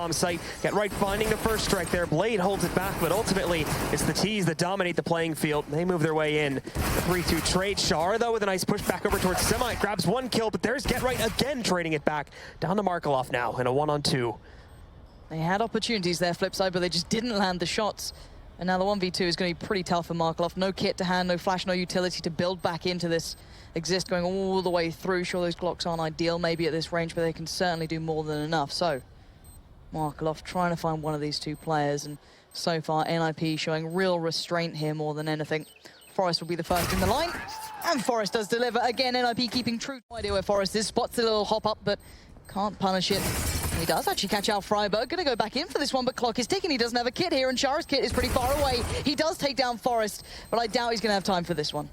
bomb site. Get right finding the first strike there. Blade holds it back, but ultimately it's the T's that dominate the playing field. They move their way in. The 3-2 trade. Shar, though, with a nice push back over towards Semi. Grabs one kill, but there's Get Right again trading it back. Down to Markeloff now in a 1-on-2. They had opportunities there, FlipSid, but they just didn't land the shots. And now the 1v2 is going to be pretty tough for Markeloff. No kit to hand, no flash, no utility to build back into this Exist going all the way through. Sure, those Glocks aren't ideal maybe at this range, but they can certainly do more than enough. So Markeloff trying to find one of these two players, and so far NIP showing real restraint here more than anything. Forest will be the first in the line, and Forest does deliver. Again, NIP keeping true. No idea where Forest is. Spots a little hop up, but can't punish it. He does actually catch out Freiburg. Gonna go back in for this one, but clock is ticking. He doesn't have a kit here, and Shara's kit is pretty far away. He does take down Forest, but I doubt he's gonna have time for this one.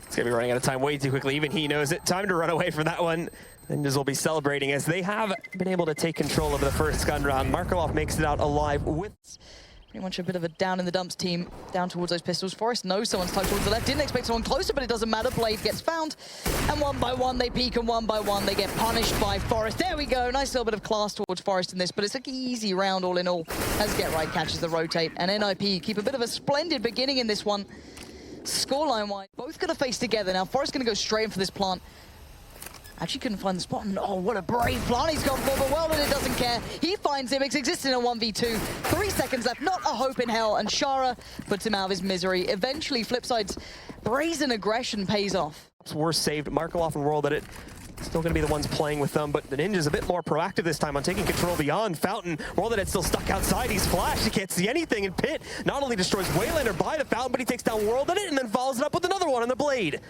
It's gonna be running out of time way too quickly. Even he knows it. Time to run away from that one. Ninjas will be celebrating as they have been able to take control of the first gun round. Markeloff makes it out alive with pretty much a bit of a down in the dumps team, down towards those pistols. Forest knows someone's tucked towards the left. Didn't expect someone closer, but it doesn't matter. Blade gets found, and one by one they peek, and one by one they get punished by Forest. There we go. Nice little bit of class towards Forest in this, but it's an easy round all in all as Get Right catches the rotate, and NIP keep a bit of a splendid beginning in this one. Scoreline-wise, both going to face together. Now, Forest going to go straight in for this plant. Actually couldn't find the spot, and oh, what a brave plant he's gone for, but well, and it doesn't care. He finds him, it's existing in a 1v2. 3 seconds left, not a hope in hell, and Shara puts him out of his misery. Eventually, FlipSid's brazen aggression pays off. Worst saved. Markeloff and World at it. Still going to be the ones playing with them, but the Ninja's a bit more proactive this time on taking control beyond Fountain. World at it still stuck outside. He's flashed. He can't see anything, and Pit not only destroys Waylander by the Fountain, but he takes down World at it and then follows it up with another one on the Blade.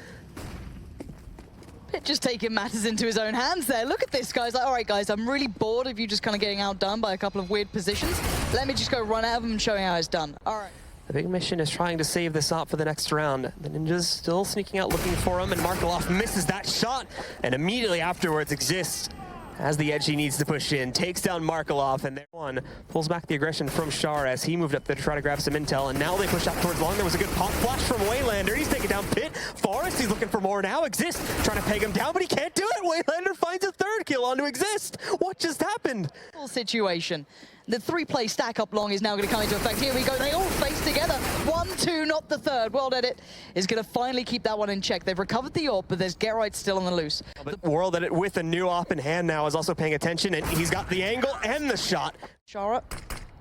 Pit just taking matters into his own hands there. Look at this, guys. Like, all right, guys, I'm really bored of you just kind of getting outdone by a couple of weird positions. Let me just go run out of them and show you how it's done. All right. The big mission is trying to save this up for the next round. The Ninjas still sneaking out looking for him, and Markeloff misses that shot, and immediately afterwards Exist, as the edge he needs to push in, takes down Markeloff, and there one pulls back the aggression from Shar as he moved up there to try to grab some intel, and now they push out towards long. There was a good pop flash from Waylander. He's taking down Pit. Forest, he's looking for more now. Exist trying to peg him down, but he can't do it. Waylander finds a third kill onto Exist. What just happened? Situation. The 3-play stack up long is now going to come into effect. Here we go. They all face together. 1-2, not the third. World Edit is going to finally keep that one in check. They've recovered the AWP, but there's Get Right still on the loose. But World Edit with a new AWP in hand now is also paying attention, and he's got the angle and the shot. Shara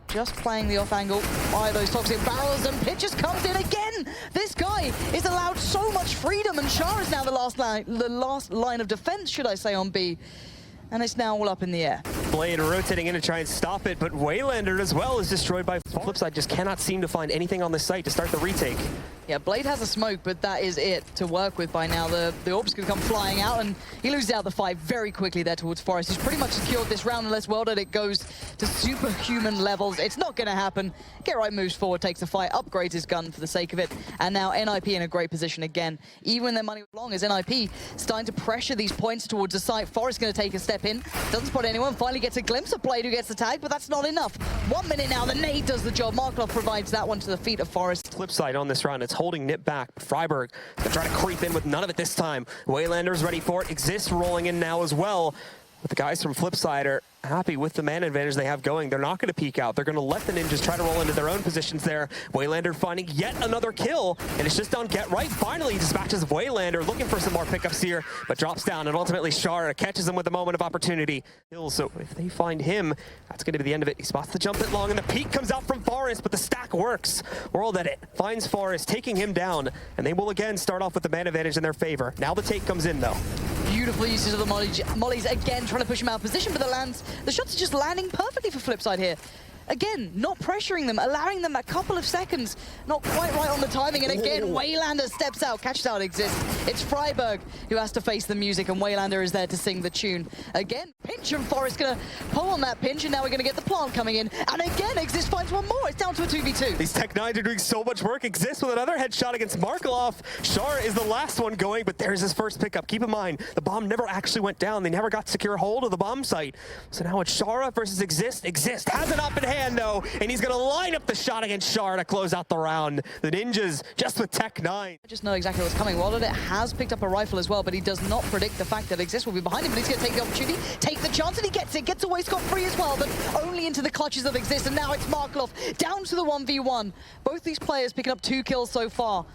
just playing the off angle by those toxic barrels, and Pit just comes in again. This guy is allowed so much freedom, and Shara is now the last line of defense, should I say, on B. And it's now all up in the air. Blade rotating in to try and stop it, but Waylander as well is destroyed by FlipSid. Just cannot seem to find anything on this site to start the retake. Yeah, Blade has a smoke, but that is it to work with by now. The orb's going to come flying out, and he loses out the fight very quickly there towards Forest. He's pretty much secured this round unless World Edit goes to superhuman levels. It's not going to happen. Get Right moves forward, takes the fight, upgrades his gun for the sake of it, and now NIP in a great position again. Even when their money was long, as NIP starting to pressure these points towards the site. Forest going to take a step in, doesn't spot anyone, finally gets a glimpse of Blade who gets the tag, but that's not enough. 1 minute now, the nade does the job. Markeloff provides that one to the feet of Forest. FlipSid on this round, it's holding Nip back. Freiburg gonna try to creep in with none of it this time. Waylander's ready for it. Exist rolling in now as well. But the guys from FlipSid are happy with the man advantage they have going. They're not going to peek out. They're going to let the Ninjas try to roll into their own positions there. Waylander finding yet another kill, and it's just on Get Right. Finally, he dispatches Waylander, looking for some more pickups here, but drops down, and ultimately Shara catches him with a moment of opportunity. So if they find him, that's going to be the end of it. He spots the jump it long, and the peek comes out from Forest, but the stack works. World Edit finds Forest, taking him down, and they will again start off with the man advantage in their favor. Now the take comes in, though. Beautiful uses of the mollies again, trying to push him out of position, but the shots are just landing perfectly for FlipSid here. Again, not pressuring them, allowing them a couple of seconds, not quite right on the timing, and again, Waylander steps out, catches out Exist. It's Freiburg who has to face the music, and Waylander is there to sing the tune. Again, pinch, and Forest gonna pull on that pinch, and now we're gonna get the plant coming in, and again, Exist finds one more. It's down to a 2v2. These Tech-9s are doing so much work. Exist with another headshot against Markeloff. Shara is the last one going, but there's his first pickup. Keep in mind, the bomb never actually went down. They never got secure hold of the bomb site. So now it's Shara versus Exist. Exist has it up in hand. hand, though, and he's going to line up the shot against Shara to close out the round. The Ninjas just with Tech 9. I just know exactly what's coming. Wallet has picked up a rifle as well, but he does not predict the fact that Exist will be behind him, but he's going to take the opportunity, take the chance, and he gets it. Gets away scot-free as well, but only into the clutches of Exist, and now it's Markelov down to the 1v1. Both these players picking up 2 kills so far,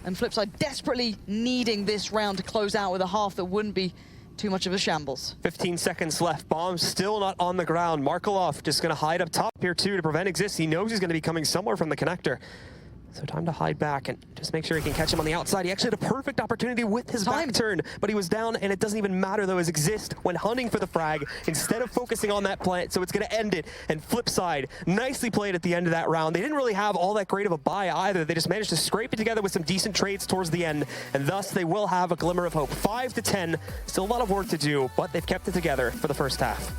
and FlipSid desperately needing this round to close out with a half that wouldn't be too much of a shambles. 15 seconds left. Bomb still not on the ground. Markelov just going to hide up top here too to prevent Exist. He knows he's going to be coming somewhere from the connector. So time to hide back and just make sure he can catch him on the outside. He actually had a perfect opportunity with his back turn, but he was down, and it doesn't even matter though, as Exist went hunting for the frag instead of focusing on that plant, so it's going to end it. And FlipSid, nicely played at the end of that round. They didn't really have all that great of a buy either. They just managed to scrape it together with some decent trades towards the end, and thus they will have a glimmer of hope. 5-10, still a lot of work to do, but they've kept it together for the first half.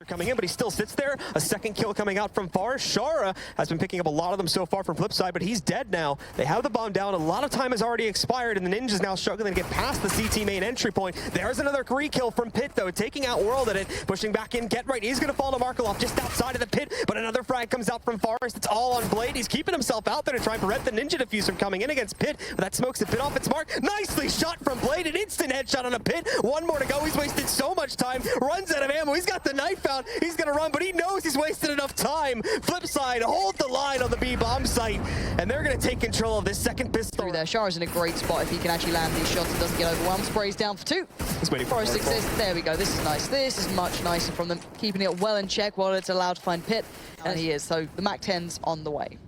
Coming in, but he still sits there. A second kill coming out from far. Shara has been picking up a lot of them so far from FlipSid, but he's dead now. They have the bomb down. A lot of time has already expired, and the Ninjas now struggling to get past the CT main entry point. There's another re-kill from Pit, though, taking out World at it, pushing back in. Get Right. He's going to fall to Markelov just outside of the pit, but another frag comes out from Forest. It's all on Blade. He's keeping himself out there to try and prevent the Ninja Defuse from coming in against Pit, but that smokes the Pit off its mark. Nicely shot from Blade. An instant headshot on a Pit. One more to go. He's wasted so much time. Runs out of ammo. He's got the knife out. He's going to run, but he knows he's wasted enough time. FlipSid hold the line on the B bomb site, and they're going to take control of this second pistol. Through there, Shara's in a great spot if he can actually land these shots and doesn't get overwhelmed. Sprays down for 2. He's waiting for Forest Exist. There we go. This is nice. This is much nicer from them, keeping it well in check while it's allowed to find Pit, and he is. So the Mac 10's on the way.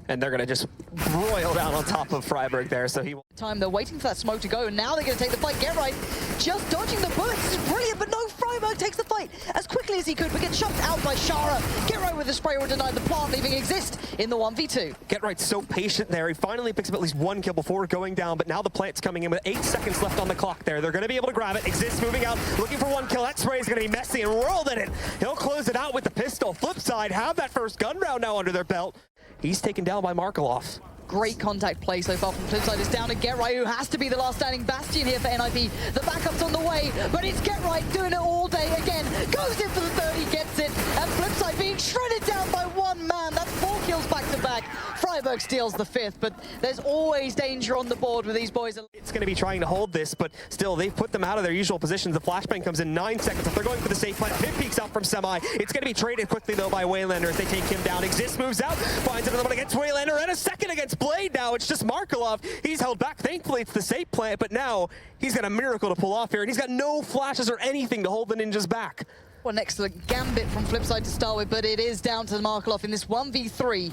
And they're going to just roil down on top of Freiburg there, so he will. Time they're waiting for that smoke to go, and now they're going to take the fight. Get Right, just dodging the bullets. This is brilliant, but no, Freiburg takes the fight as quickly as he could, but gets shot out by Shara. Get Right with the spray will deny the plant, leaving Exist in the 1v2. Get Right's so patient there. He finally picks up at least 1 kill before going down, but now the plant's coming in with 8 seconds left on the clock there. They're going to be able to grab it. Exist moving out, looking for 1 kill. That spray is going to be messy, and World in it. He'll close it out with the pistol. FlipSid have that first gun round now under their belt. He's taken down by Markelov. Great contact play so far from FlipSid. It's down to Get Right, who has to be the last standing bastion here for NIP. The backup's on the way, but it's Get Right doing it all day again. Goes in for the 30, gets it, and FlipSid being shredded down by 1 man. That's 4 kills back to back. Freiburg steals the 5th, but there's always danger on the board with these boys. It's going to be trying to hold this, but still, they've put them out of their usual positions. The flashbang comes in 9 seconds. If they're going for the safe plant, Pit peeks out from Semi. It's going to be traded quickly, though, by Waylander as they take him down. Exist moves out, finds another one against Waylander, and a second against Blade now. It's just Markelov. He's held back. Thankfully, it's the safe plant, but now he's got a miracle to pull off here, and he's got no flashes or anything to hold the Ninjas back. Well, an excellent gambit from FlipSid to start with, but it is down to Markelov in this 1v3.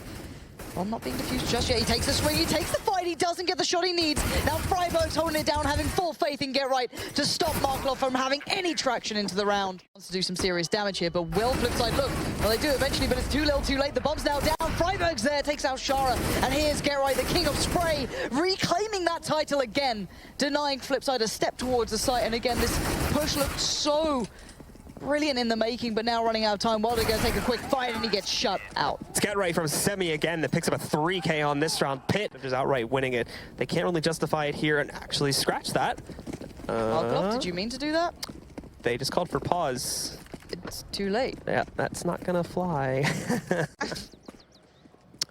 Well, not being defused just yet. He takes the swing, he takes the fight, he doesn't get the shot he needs. Now Freiburg's holding it down, having full faith in Get Right to stop Markelov from having any traction into the round. Wants to do some serious damage here, but will FlipSid look? Well, they do eventually, but it's too little too late. The bomb's now down. Freiburg's there, takes out Shara, and here's Get Right, the king of spray, reclaiming that title again, denying FlipSid a step towards the site. And again, this push looks so brilliant in the making, but now running out of time. Wilder going to take a quick fight, and he gets shut out. It's Get Right from Semi again that picks up a 3K on this round. Pit just outright winning it. They can't really justify it here and actually scratch that. Markelov, did you mean to do that? They just called for pause. It's too late. Yeah, that's not gonna fly.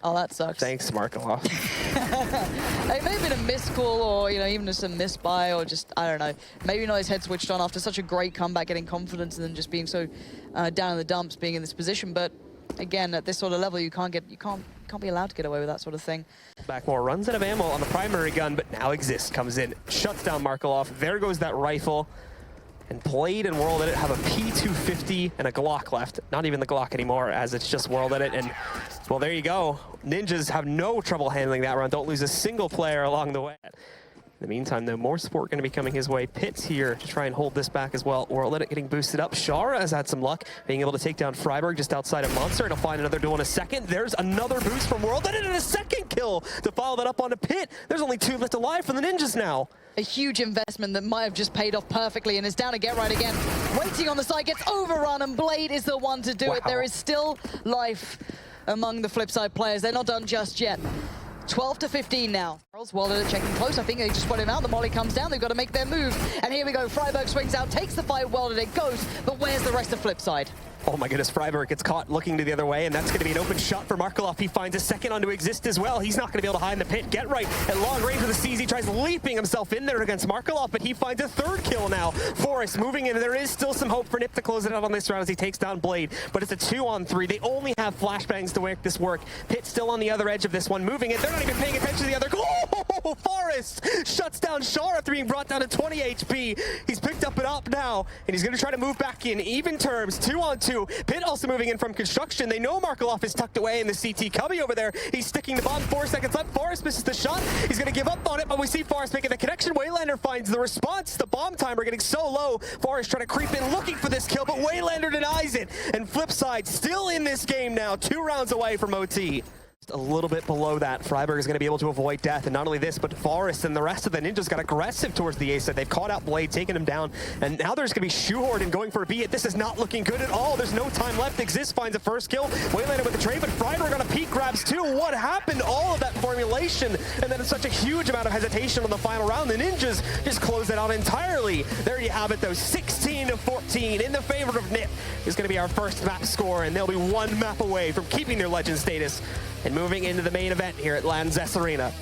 Oh, that sucks. Thanks, Markelov. It may have been a missed call, or even just a missed buy, or just, I don't know. Maybe not his head switched on after such a great comeback, getting confidence, and then just being so down in the dumps, being in this position. But again, at this sort of level, you can't be allowed to get away with that sort of thing. Back more, runs out of ammo on the primary gun, but now Exist comes in, shuts down Markelov. There goes that rifle. And Blade and World Edit have a P250 and a Glock left. Not even the Glock anymore, as it's just World Edit. And, well, there you go. Ninjas have no trouble handling that round. Don't lose a single player along the way. In the meantime, though, more support going to be coming his way. Pit's here to try and hold this back as well. World Edit getting boosted up. Shara has had some luck, being able to take down Freiburg just outside of Monster, and he'll find another duel in a second. There's another boost from World Edit and a second kill to follow that up onto Pit. There's only 2 left alive for the Ninjas now. A huge investment that might have just paid off perfectly, and is down to Get Right again. Waiting on the side, gets overrun, and Blade is the one to do it. There is still life among the FlipSid players. They're not done just yet. 12-15 now. Wilder checking close. I think they just put him out. The molly comes down. They've got to make their move. And here we go. Freiburg swings out, takes the fight. Wilder it goes. But where's the rest of FlipSid? Oh my goodness, Freiburg gets caught looking to the other way, and that's going to be an open shot for Markelov. He finds a second onto Exist as well. He's not going to be able to hide in the pit. Get right at long range with the CZ, tries leaping himself in there against Markelov, but he finds a third kill now. Forest moving in. There is still some hope for Nip to close it out on this round as he takes down Blade, but it's a 2-on-3. They only have flashbangs to make this work. Pit still on the other edge of this one, moving it. They're not even paying attention to the other. Oh, Forest shuts down Shar after being brought down to 20 HP. He's picked up and up now, and he's going to try to move back in even terms. 2-on-2. Pit also moving in from construction. They know Markelov is tucked away in the CT. Cubby over there. He's sticking the bomb. 4 seconds left. Forest misses the shot. He's going to give up on it, but we see Forest making the connection. Waylander finds the response. The bomb timer getting so low. Forest trying to creep in looking for this kill, but Waylander denies it. And FlipSid still in this game now. 2 rounds away from OT. A little bit below that, Freiburg is going to be able to avoid death, and not only this, but Forest and the rest of the Ninjas got aggressive towards the A side. They've caught out Blade, taken him down, and now there's going to be Shoehorn and going for a B. This is not looking good at all. There's no time left. Exist finds a first kill. Waylander with the trade, but Freiburg on a peak grabs two. What happened? All of that formulation, and then such a huge amount of hesitation on the final round. The Ninjas just close it out entirely. There you have it, though. 16-14 in the favor of Nip is going to be our first map score, and they'll be 1 map away from keeping their legend status and moving into the main event here at Lanxess Arena.